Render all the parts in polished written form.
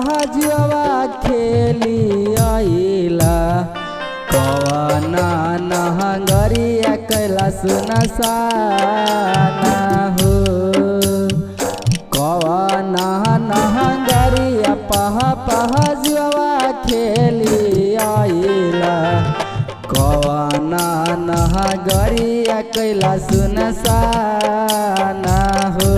पहजुआ खेली आइला कवना नहंगरिया कैलाश नसाना हो कवना नहंगरिया पहजुआ खेली आइला कवना नहंगरिया कैलाश नसाना हो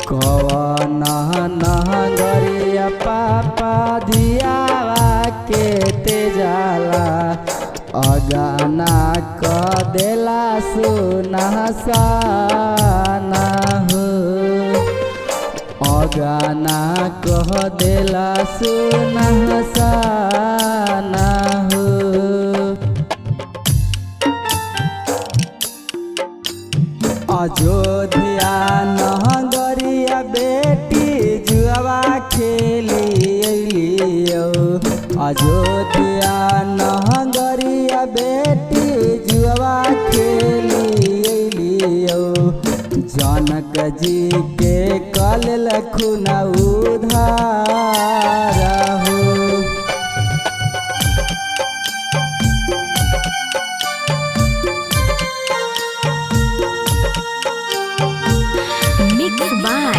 कवना नहंगरिया पापा दियावा के तेजाला अगाना क देला सुनहसाना हो अगाना कह देला सुनहसाना हो अयोध्या नहंगरिया बेटी जुआ खेली अलियो अयोध्या नहंगरिया बेटी जुआ खेली अलियो जनक जी के कल लखुना उधार हो by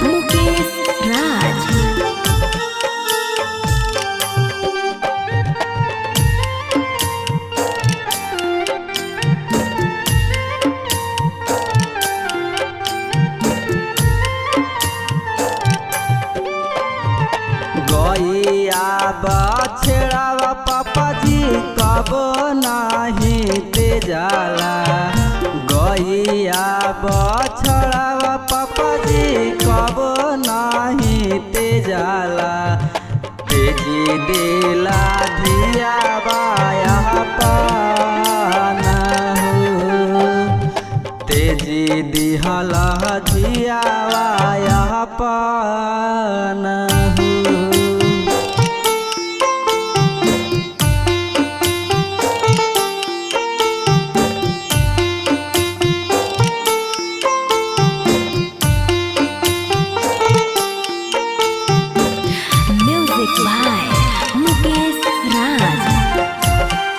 Mukesh Raj। गैया बछड़ा पापा जी कब नहीं तेजाला गैया बछड़ा पापा जी कब नहीं तेजाला तेजी दिला धिया बाया पाना हो तेजी दिहला धिया बाया पाना हो by Mukesh Raj।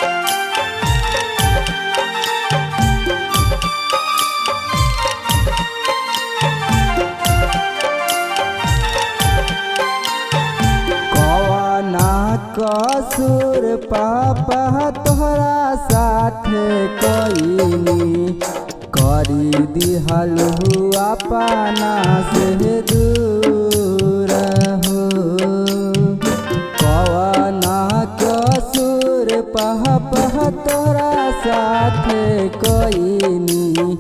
कवना कसूर पापा तोहरा साथ कईनी करी दिहलु अपना से दूर हो कवना कसूर पापा तोहरा साथ कईनी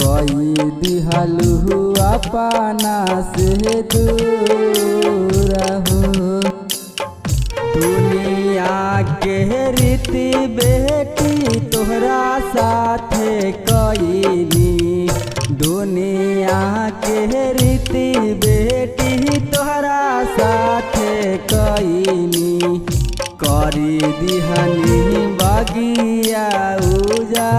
कई दिहलु अपना से दूर हो दुनिया के रीति बेटी तोहरा साथ कईनी दुनिया के रीति बेटी तोहरा साथ कईनी करी दिहनी बगिया उजा